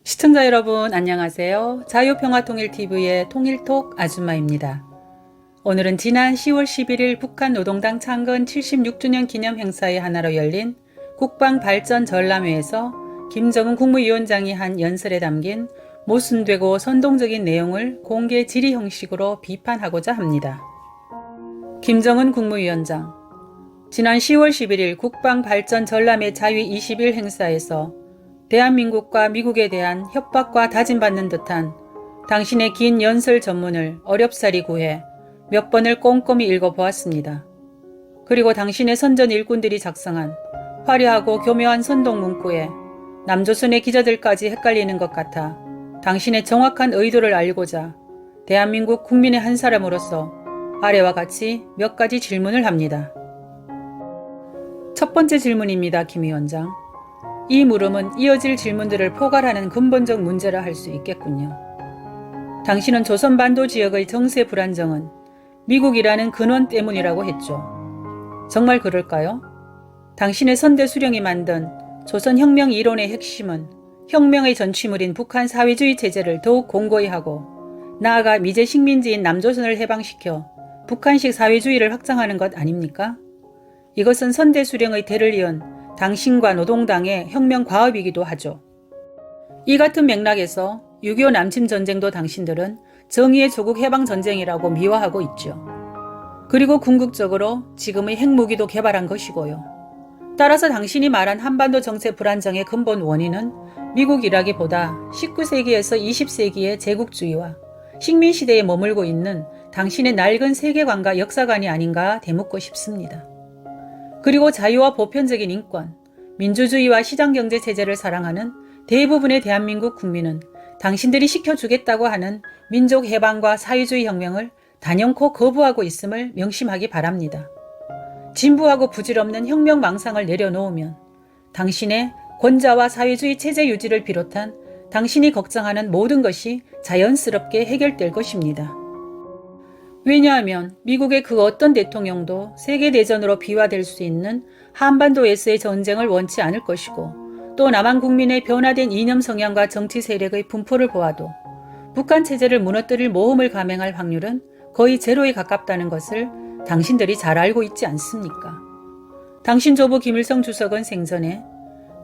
시청자 여러분 안녕하세요. 자유평화통일TV의 통일톡 아줌마입니다. 오늘은 지난 10월 11일 북한 노동당 창건 76주년 기념 행사의 하나로 열린 국방발전 전람회에서 김정은 국무위원장이 한 연설에 담긴 모순되고 선동적인 내용을 공개 질의 형식으로 비판하고자 합니다. 김정은 국무위원장, 지난 10월 11일 국방발전 전람회 자위 20일 행사에서 대한민국과 미국에 대한 협박과 다짐받는 듯한 당신의 긴 연설 전문을 어렵사리 구해 몇 번을 꼼꼼히 읽어보았습니다. 그리고 당신의 선전 일꾼들이 작성한 화려하고 교묘한 선동 문구에 남조선의 기자들까지 헷갈리는 것 같아 당신의 정확한 의도를 알고자 대한민국 국민의 한 사람으로서 아래와 같이 몇 가지 질문을 합니다. 첫 번째 질문입니다, 김 위원장. 이 물음은 이어질 질문들을 포괄하는 근본적 문제라 할 수 있겠군요. 당신은 조선반도 지역의 정세 불안정은 미국이라는 근원 때문이라고 했죠. 정말 그럴까요? 당신의 선대 수령이 만든 조선혁명 이론의 핵심은 혁명의 전취물인 북한 사회주의 체제를 더욱 공고히 하고 나아가 미제 식민지인 남조선을 해방시켜 북한식 사회주의를 확장하는 것 아닙니까? 이것은 선대 수령의 대를 이은 당신과 노동당의 혁명 과업이기도 하죠. 이 같은 맥락에서 6.25 남침전쟁도 당신들은 정의의 조국 해방전쟁이라고 미화하고 있죠. 그리고 궁극적으로 지금의 핵무기도 개발한 것이고요. 따라서 당신이 말한 한반도 정세 불안정의 근본 원인은 미국이라기보다 19세기에서 20세기의 제국주의와 식민시대에 머물고 있는 당신의 낡은 세계관과 역사관이 아닌가 되묻고 싶습니다. 그리고 자유와 보편적인 인권, 민주주의와 시장경제 체제를 사랑하는 대부분의 대한민국 국민은 당신들이 시켜주겠다고 하는 민족해방과 사회주의 혁명을 단연코 거부하고 있음을 명심하기 바랍니다. 진부하고 부질없는 혁명 망상을 내려놓으면 당신의 권자와 사회주의 체제 유지를 비롯한 당신이 걱정하는 모든 것이 자연스럽게 해결될 것입니다. 왜냐하면 미국의 그 어떤 대통령도 세계대전으로 비화될 수 있는 한반도에서의 전쟁을 원치 않을 것이고 또 남한 국민의 변화된 이념 성향과 정치 세력의 분포를 보아도 북한 체제를 무너뜨릴 모험을 감행할 확률은 거의 제로에 가깝다는 것을 당신들이 잘 알고 있지 않습니까? 당신 조부 김일성 주석은 생전에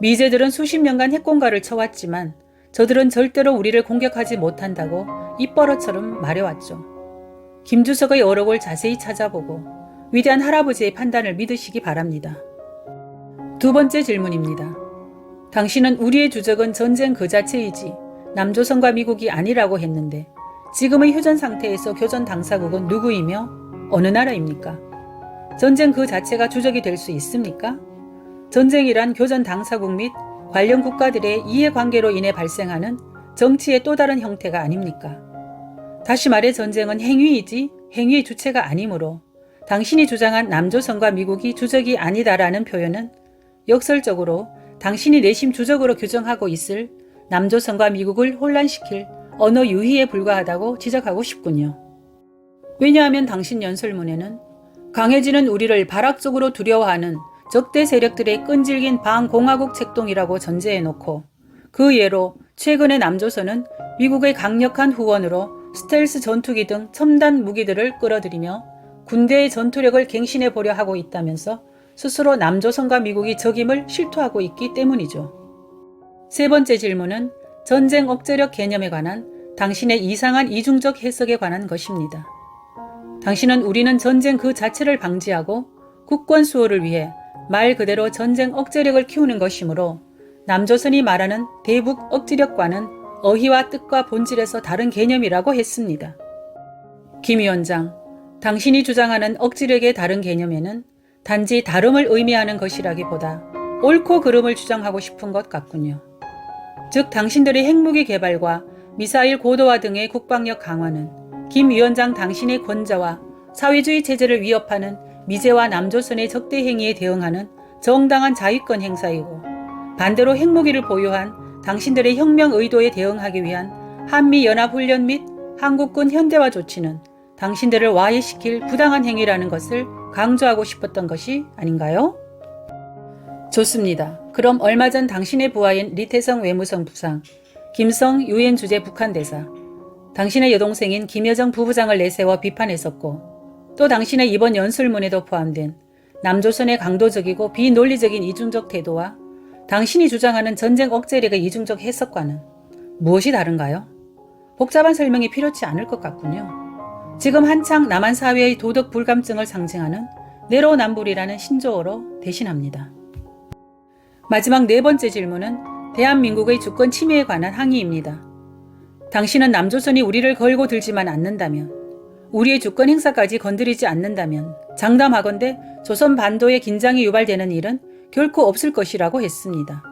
미제들은 수십 년간 핵공갈을 쳐왔지만 저들은 절대로 우리를 공격하지 못한다고 입버릇처럼 말해왔죠. 김 주석의 어록을 자세히 찾아보고 위대한 할아버지의 판단을 믿으시기 바랍니다. 두 번째 질문입니다. 당신은 우리의 주적은 전쟁 그 자체이지 남조선과 미국이 아니라고 했는데 지금의 휴전 상태에서 교전 당사국은 누구이며 어느 나라입니까? 전쟁 그 자체가 주적이 될 수 있습니까? 전쟁이란 교전 당사국 및 관련 국가들의 이해관계로 인해 발생하는 정치의 또 다른 형태가 아닙니까? 다시 말해 전쟁은 행위이지 행위의 주체가 아니므로 당신이 주장한 남조선과 미국이 주적이 아니다라는 표현은 역설적으로 당신이 내심 주적으로 규정하고 있을 남조선과 미국을 혼란시킬 언어 유희에 불과하다고 지적하고 싶군요. 왜냐하면 당신 연설문에는 강해지는 우리를 발악적으로 두려워하는 적대 세력들의 끈질긴 반공화국 책동이라고 전제해놓고 그 예로 최근의 남조선은 미국의 강력한 후원으로 스텔스 전투기 등 첨단 무기들을 끌어들이며 군대의 전투력을 갱신해 보려 하고 있다면서 스스로 남조선과 미국이 적임을 실토하고 있기 때문이죠. 세 번째 질문은 전쟁 억제력 개념에 관한 당신의 이상한 이중적 해석에 관한 것입니다. 당신은 우리는 전쟁 그 자체를 방지하고 국권 수호를 위해 말 그대로 전쟁 억제력을 키우는 것이므로 남조선이 말하는 대북 억지력과는 어휘와 뜻과 본질에서 다른 개념이라고 했습니다. 김 위원장, 당신이 주장하는 억지력의 다른 개념에는 단지 다름을 의미하는 것이라기보다 옳고 그름을 주장하고 싶은 것 같군요. 즉 당신들의 핵무기 개발과 미사일 고도화 등의 국방력 강화는 김 위원장 당신의 권자와 사회주의 체제를 위협하는 미제와 남조선의 적대 행위에 대응하는 정당한 자위권 행사이고 반대로 핵무기를 보유한 당신들의 혁명 의도에 대응하기 위한 한미연합훈련 및 한국군 현대화 조치는 당신들을 와해시킬 부당한 행위라는 것을 강조하고 싶었던 것이 아닌가요? 좋습니다. 그럼 얼마 전 당신의 부하인 리태성 외무성 부상, 김성 유엔 주재 북한 대사, 당신의 여동생인 김여정 부부장을 내세워 비판했었고 또 당신의 이번 연설문에도 포함된 남조선의 강도적이고 비논리적인 이중적 태도와 당신이 주장하는 전쟁 억제력의 이중적 해석과는 무엇이 다른가요? 복잡한 설명이 필요치 않을 것 같군요. 지금 한창 남한 사회의 도덕 불감증을 상징하는 내로남불이라는 신조어로 대신합니다. 마지막 네 번째 질문은 대한민국의 주권 침해에 관한 항의입니다. 당신은 남조선이 우리를 걸고 들지만 않는다면, 우리의 주권 행사까지 건드리지 않는다면 장담하건대 조선 반도의 긴장이 유발되는 일은 결코 없을 것이라고 했습니다.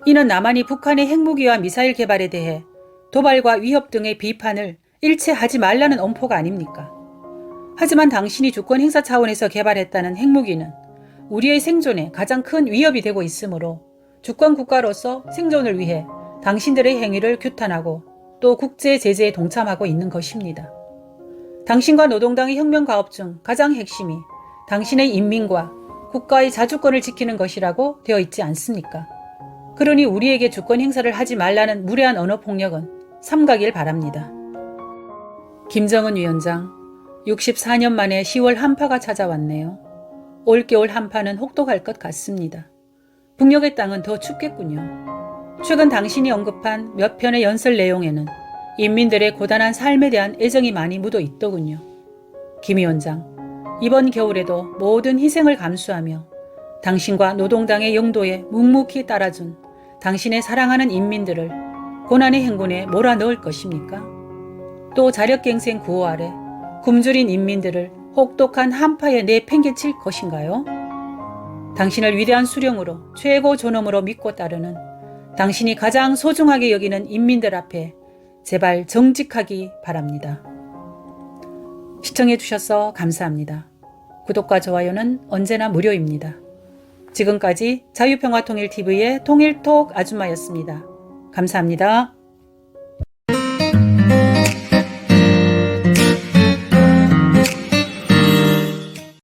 이는 남한이 북한의 핵무기와 미사일 개발에 대해 도발과 위협 등의 비판을 일체 하지 말라는 엄포가 아닙니까? 하지만 당신이 주권 행사 차원에서 개발했다는 핵무기는 우리의 생존에 가장 큰 위협이 되고 있으므로 주권 국가로서 생존을 위해 당신들의 행위를 규탄하고 또 국제 제재에 동참하고 있는 것입니다. 당신과 노동당의 혁명 가업 중 가장 핵심이 당신의 인민과 국가의 자주권을 지키는 것이라고 되어 있지 않습니까? 그러니 우리에게 주권 행사를 하지 말라는 무례한 언어 폭력은 삼가길 바랍니다. 김정은 위원장, 64년 만에 10월 한파가 찾아왔네요. 올겨울 한파는 혹독할 것 같습니다. 북녘의 땅은 더 춥겠군요. 최근 당신이 언급한 몇 편의 연설 내용에는 인민들의 고단한 삶에 대한 애정이 많이 묻어 있더군요. 김 위원장, 이번 겨울에도 모든 희생을 감수하며 당신과 노동당의 영도에 묵묵히 따라준 당신의 사랑하는 인민들을 고난의 행군에 몰아넣을 것입니까? 또 자력갱생 구호 아래 굶주린 인민들을 혹독한 한파에 내팽개칠 것인가요? 당신을 위대한 수령으로 최고 존엄으로 믿고 따르는 당신이 가장 소중하게 여기는 인민들 앞에 제발 정직하기 바랍니다. 시청해주셔서 감사합니다. 구독과 좋아요는 언제나 무료입니다. 지금까지 자유평화통일TV의 통일톡 아줌마였습니다. 감사합니다.